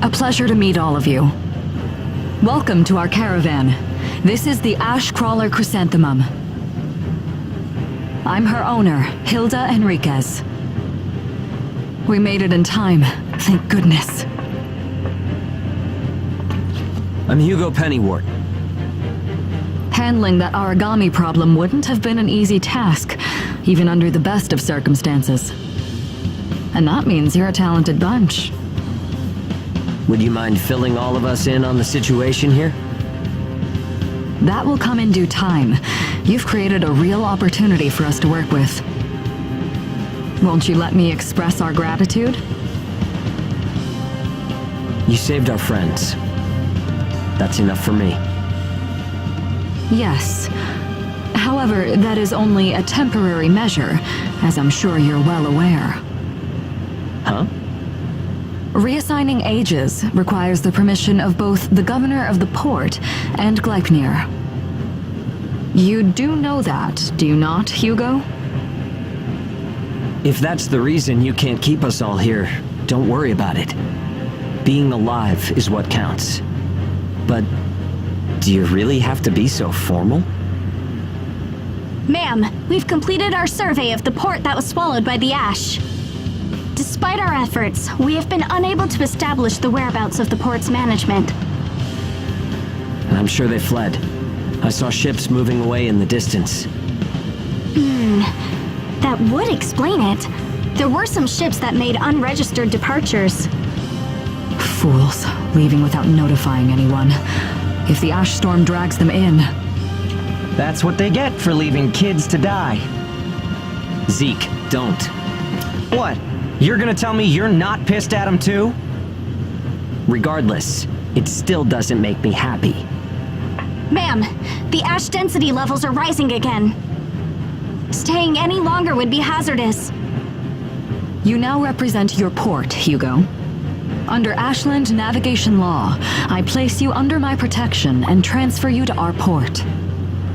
A pleasure to meet all of you. Welcome to our caravan. This is the Ash Crawler Chrysanthemum. I'm her owner, Hilda Enriquez. We made it in time, thank goodness. I'm Hugo Pennywort. Handling that origami problem wouldn't have been an easy task, even under the best of circumstances. And that means you're a talented bunch. Would you mind filling all of us in on the situation here? That will come in due time. You've created a real opportunity for us to work with. Won't you let me express our gratitude? You saved our friends. That's enough for me. Yes. However, that is only a temporary measure, as I'm sure you're well aware. Huh? Reassigning ages requires the permission of both the governor of the port and Gleipnir. You do know that, do you not, Hugo? If that's the reason you can't keep us all here, don't worry about it. Being alive is what counts. But do you really have to be so formal? Ma'am, we've completed our survey of the port that was swallowed by the ash. Despite our efforts, we have been unable to establish the whereabouts of the port's management. And I'm sure they fled. I saw ships moving away in the distance. That would explain it. There were some ships that made unregistered departures. Fools, leaving without notifying anyone. If the ash storm drags them in... That's what they get for leaving kids to die. Zeke, don't. What? You're gonna tell me you're not pissed at him too? Regardless, it still doesn't make me happy. Ma'am, the ash density levels are rising again. Staying any longer would be hazardous. You now represent your port, Hugo. Under Ashland navigation law, I place you under my protection and transfer you to our port.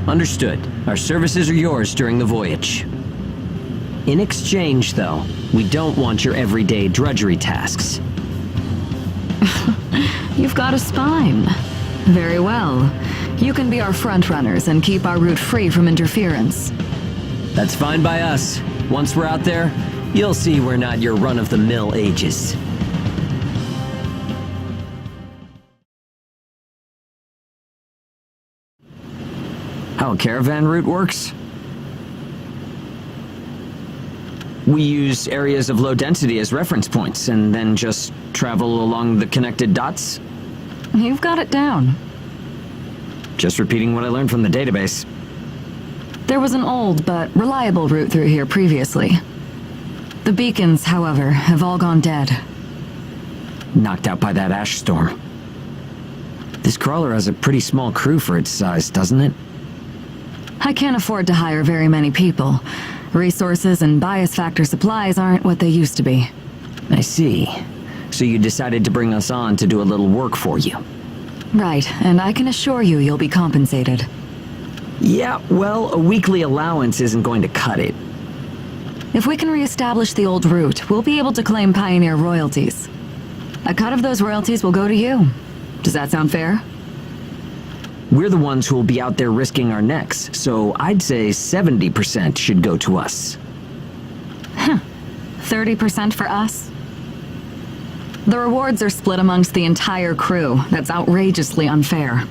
Understood. Our services are yours during the voyage. In exchange, though, we don't want your everyday drudgery tasks. You've got a spine. Very well. You can be our front runners and keep our route free from interference. That's fine by us. Once we're out there, you'll see we're not your run-of-the-mill ages. How a caravan route works? We use areas of low density as reference points, and then just travel along the connected dots? You've got it down. Just repeating what I learned from the database. There was an old but reliable route through here previously. The beacons, however, have all gone dead. Knocked out by that ash storm. This crawler has a pretty small crew for its size, doesn't it? I can't afford to hire very many people. Resources and bias factor supplies aren't what they used to be. I see. So you decided to bring us on to do a little work for you. Right, and I can assure you you'll be compensated. Yeah, well, a weekly allowance isn't going to cut it. If we can reestablish the old route, we'll be able to claim Pioneer royalties. A cut of those royalties will go to you. Does that sound fair? We're the ones who will be out there risking our necks, so I'd say 70% should go to us. 30% for us? The rewards are split amongst the entire crew. That's outrageously unfair.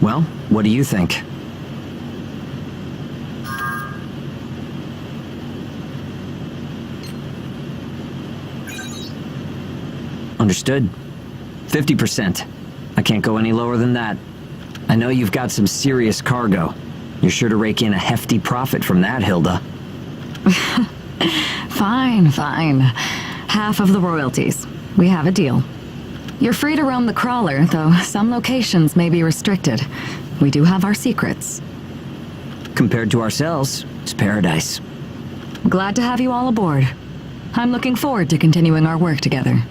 Well, what do you think? Understood. 50%. I can't go any lower than that. I know you've got some serious cargo. You're sure to rake in a hefty profit from that, Hilda. Fine, fine. Half of the royalties. We have a deal. You're free to roam the crawler, though some locations may be restricted. We do have our secrets. Compared to ourselves, it's paradise. Glad to have you all aboard. I'm looking forward to continuing our work together.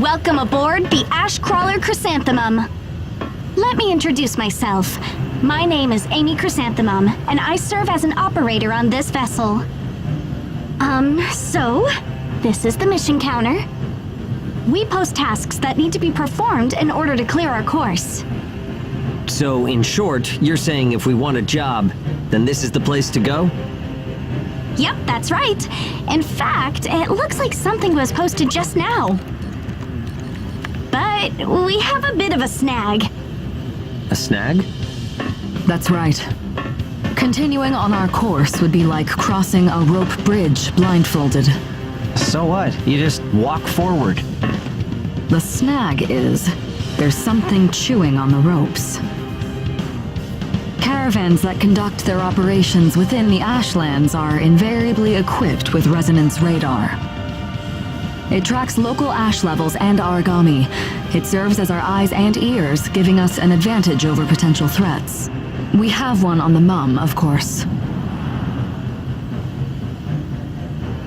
Welcome aboard the Ash Crawler Chrysanthemum. Let me introduce myself. My name is Amy Chrysanthemum, and I serve as an operator on this vessel. So, this is the mission counter. We post tasks that need to be performed in order to clear our course. So, in short, you're saying if we want a job, then this is the place to go? Yep, that's right. In fact, it looks like something was posted just now. But we have a bit of a snag. A snag? That's right. Continuing on our course would be like crossing a rope bridge blindfolded. So what? You just walk forward. The snag is, there's something chewing on the ropes. Caravans that conduct their operations within the Ashlands are invariably equipped with resonance radar. It tracks local ash levels and origami. It serves as our eyes and ears, giving us an advantage over potential threats. We have one on the Mum, of course.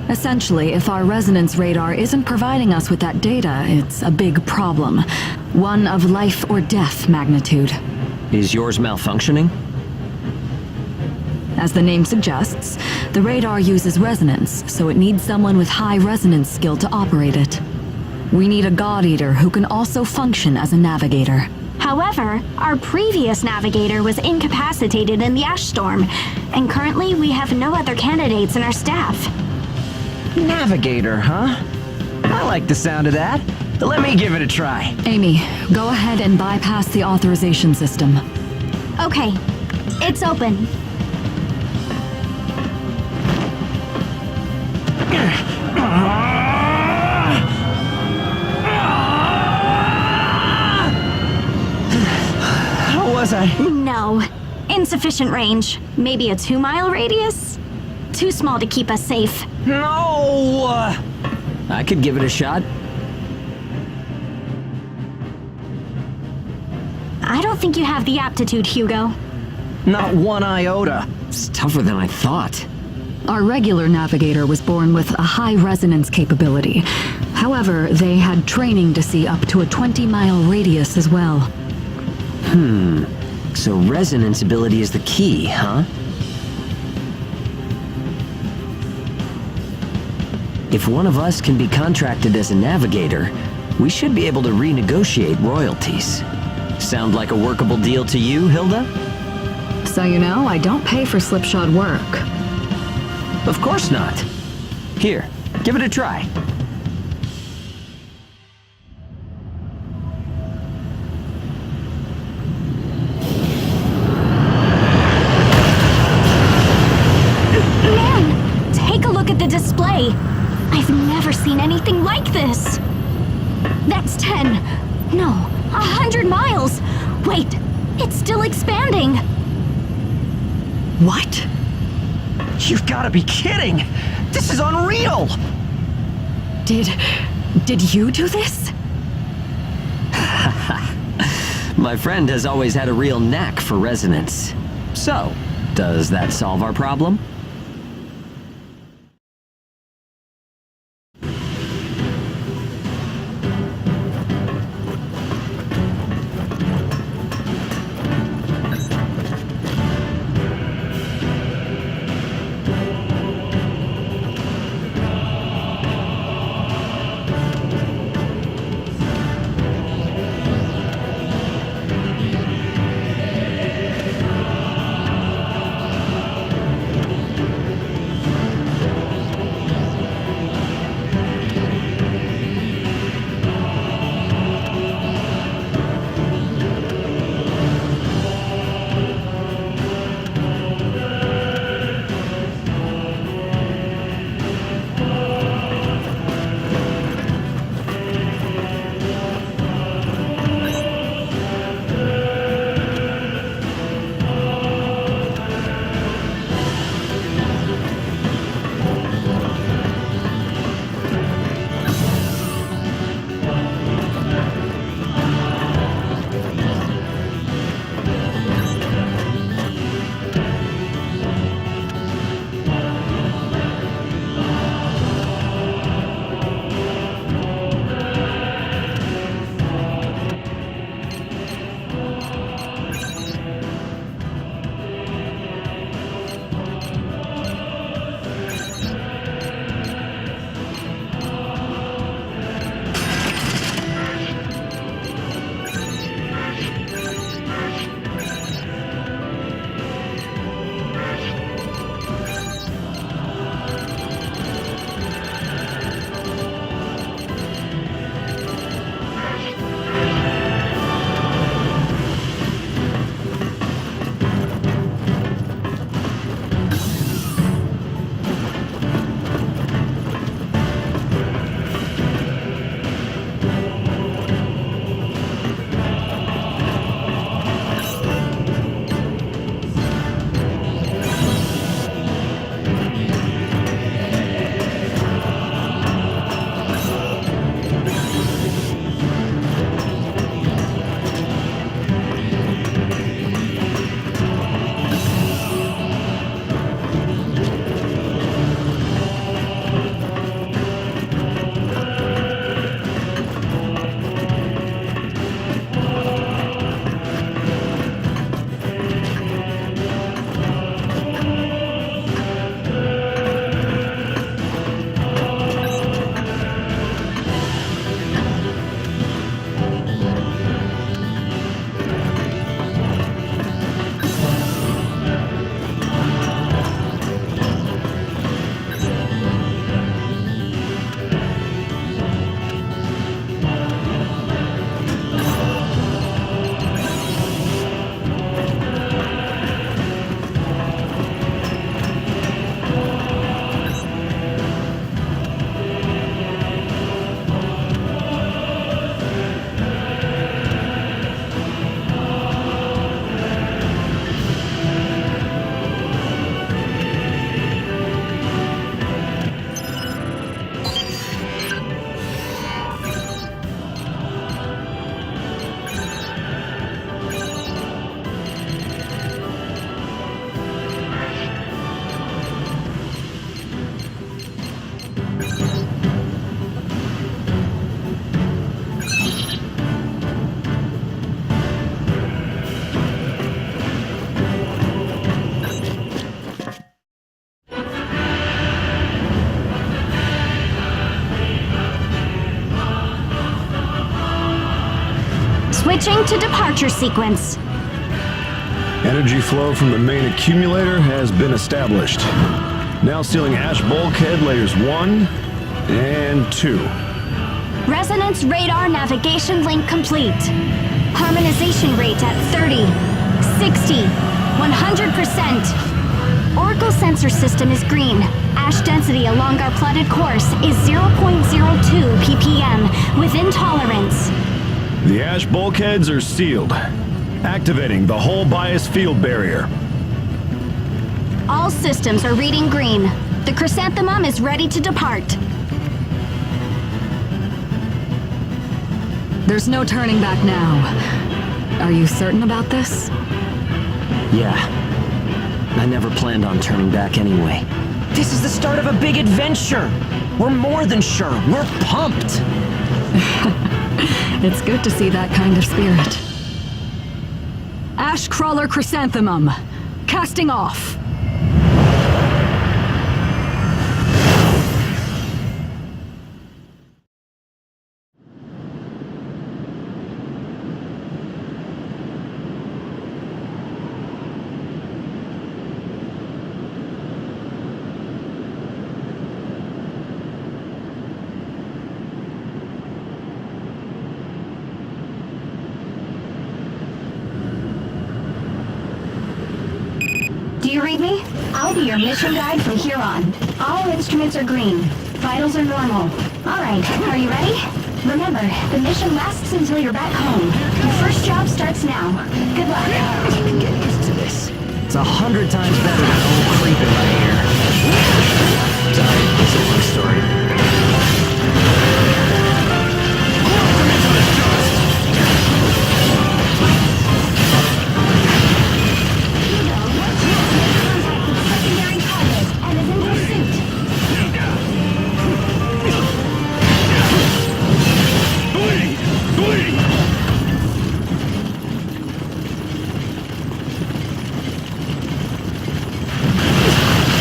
Essentially, if our resonance radar isn't providing us with that data, it's a big problem. One of life or death magnitude. Is yours malfunctioning? As the name suggests, the radar uses resonance, so it needs someone with high resonance skill to operate it. We need a God Eater who can also function as a navigator. However, our previous navigator was incapacitated in the ash storm, and currently we have no other candidates in our staff. Navigator, huh? I like the sound of that. Let me give it a try. Amy, go ahead and bypass the authorization system. Okay, it's open. How was I? No. Insufficient range. Maybe a 2-mile radius? Too small to keep us safe. No! I could give it a shot. I don't think you have the aptitude, Hugo. Not one iota. It's tougher than I thought. Our regular navigator was born with a high resonance capability. However, they had training to see up to a 20-mile radius as well. So resonance ability is the key, huh? If one of us can be contracted as a navigator, we should be able to renegotiate royalties. Sound like a workable deal to you, Hilda? So you know, I don't pay for slipshod work. Of course not. Here, give it a try. Man, take a look at the display. I've never seen anything like this. That's 10. No, 100 miles. Wait, it's still expanding. What? You've got to be kidding! This is unreal! Did you do this? My friend has always had a real knack for resonance. So, does that solve our problem? Switching to departure sequence. Energy flow from the main accumulator has been established. Now sealing ash bulkhead layers 1 and 2. Resonance radar navigation link complete. Harmonization rate at 30, 60, 100%. Oracle sensor system is green. Ash density along our plotted course is 0.02 ppm, within tolerance. The ash bulkheads are sealed. Activating the hull bias field barrier. All systems are reading green. The chrysanthemum is ready to depart. There's no turning back now. Are you certain about this? Yeah. I never planned on turning back anyway. This is the start of a big adventure. We're more than sure. We're pumped. It's good to see that kind of spirit. Ash Crawler Chrysanthemum, casting off. Do you read me? I'll be your mission guide from here on. All instruments are green. Vitals are normal. Alright, are you ready? Remember, the mission lasts until you're back home. Your first job starts now. Good luck. You can get used to this. It's 100 times better than old creeping right here. Sorry, it's a long story. Secondary target and is in pursuit.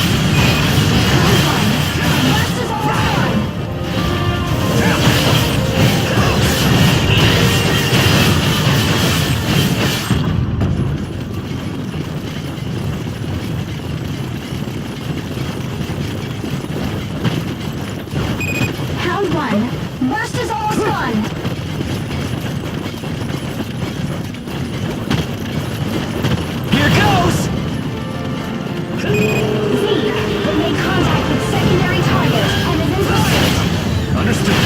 Blast is almost gone. Round one. Burst is almost gone. Here goes! Z, but made contact with secondary target and is in pursuit. Understood.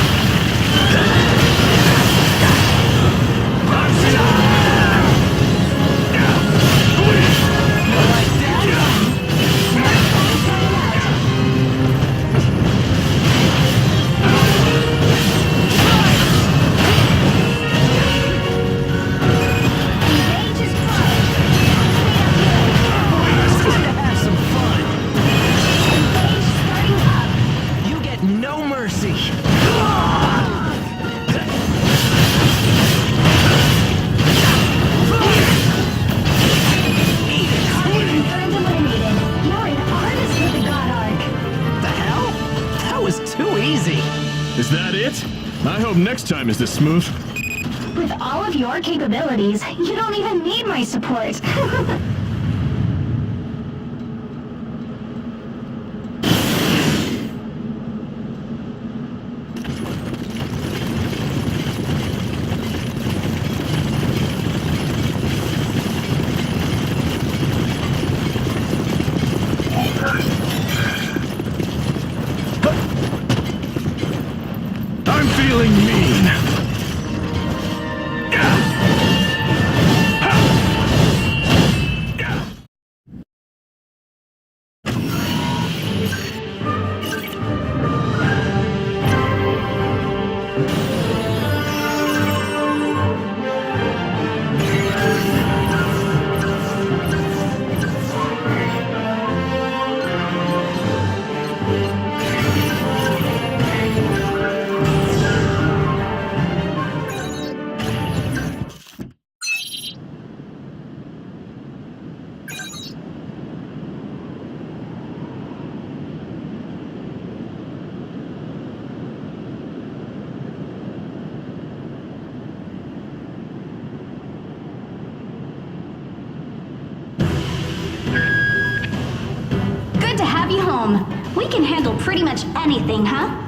Engage is closed. Time to have some fun. Engage starting up. You get no mercy. Confirmed eliminated. You're an artist with the God Arc. The hell? That was too easy. Is that it? I hope next time is this smooth. With all of your capabilities, you don't even need my support. I'm feeling mean. home. We can handle pretty much anything, huh?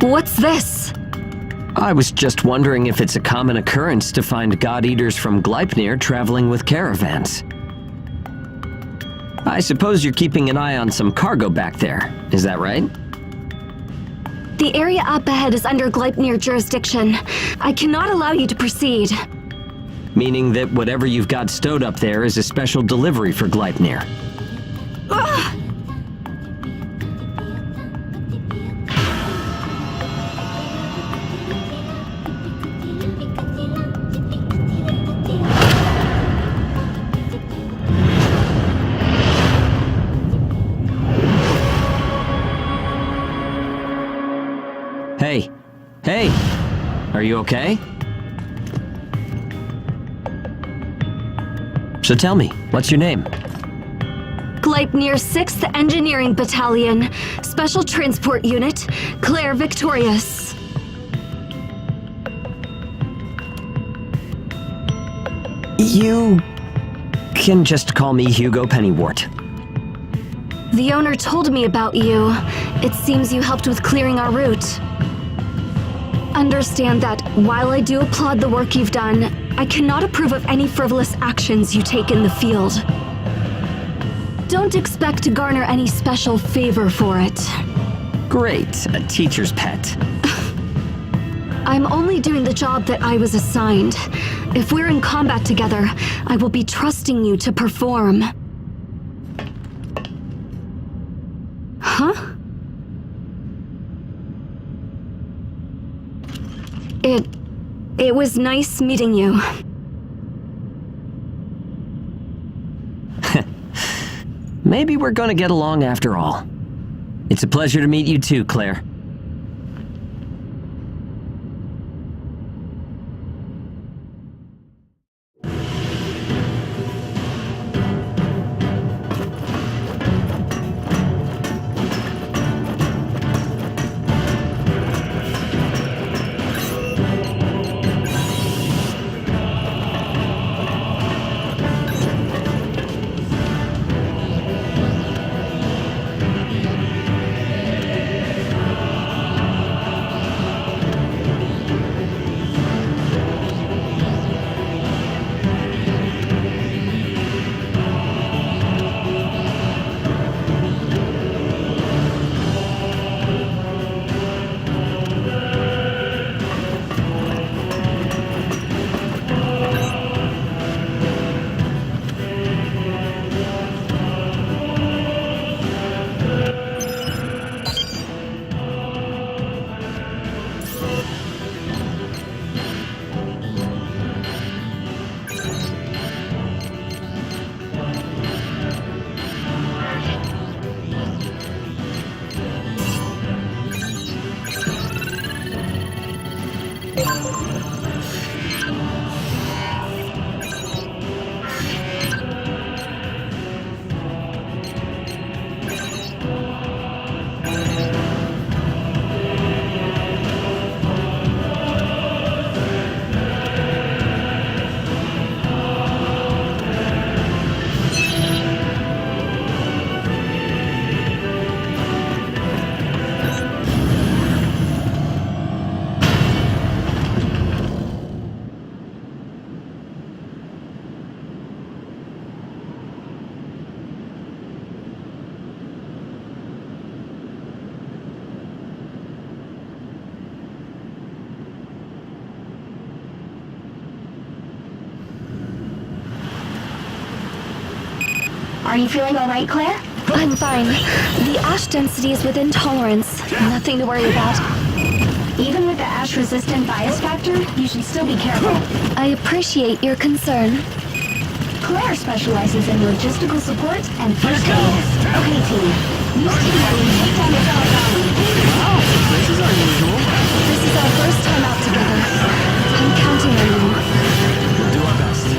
What's this? I was just wondering if it's a common occurrence to find God-eaters from Gleipnir traveling with caravans. I suppose you're keeping an eye on some cargo back there, is that right? The area up ahead is under Gleipnir jurisdiction. I cannot allow you to proceed. Meaning that whatever you've got stowed up there is a special delivery for Gleipnir. Ugh! Hey, hey, are you okay? So tell me, what's your name? Gleipnir 6th Engineering Battalion, Special Transport Unit, Claire Victorious. You can just call me Hugo Pennywort. The owner told me about you. It seems you helped with clearing our route. Understand that while I do applaud the work you've done, I cannot approve of any frivolous actions you take in the field. Don't expect to garner any special favor for it. Great, a teacher's pet. I'm only doing the job that I was assigned. If we're in combat together, I will be trusting you to perform. Huh? It was nice meeting you. Maybe we're gonna get along after all. It's a pleasure to meet you too, Claire. Are you feeling all right, Claire? I'm fine. The ash density is within tolerance. Nothing to worry about. Even with the ash-resistant bias factor, you should still be careful. I appreciate your concern. Claire specializes in logistical support and first aid. Okay, team. Use team to take down the Dalai. Wow, this is unusual. This is our first time out together. I'm counting on you. We'll do our best.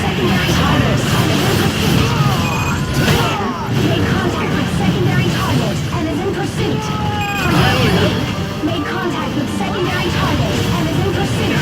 Secondary target made contact with secondary target and is in pursuit. Made contact with secondary target and is in pursuit.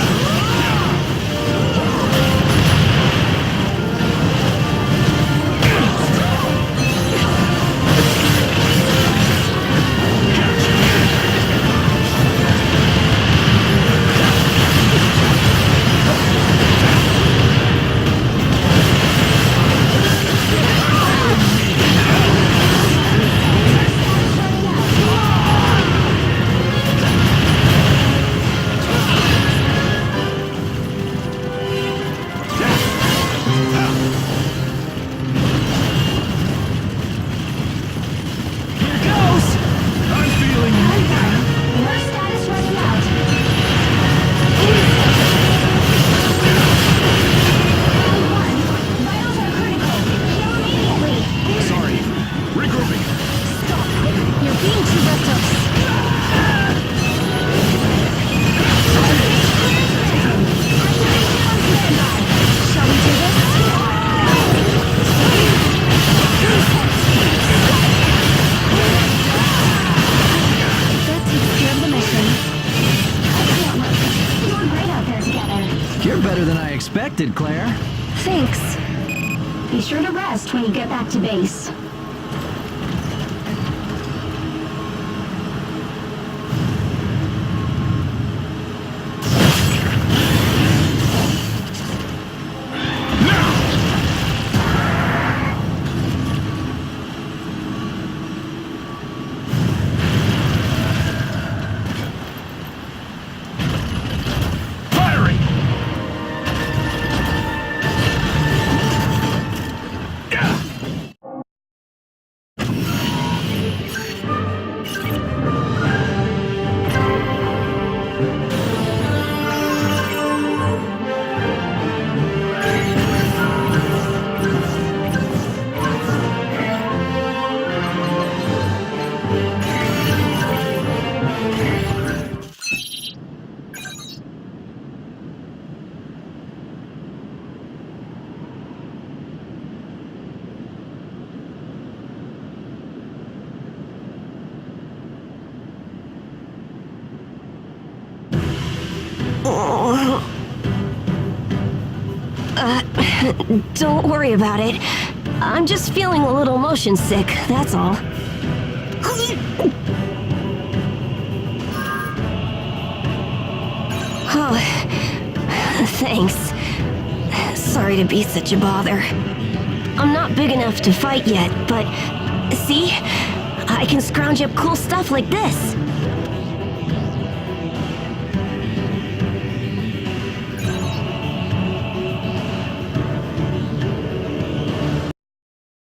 rested, Claire. Thanks. Be sure to rest when you get back to base. Don't worry about it. I'm just feeling a little motion sick, that's all. Oh, thanks. Sorry to be such a bother. I'm not big enough to fight yet, but see? I can scrounge up cool stuff like this.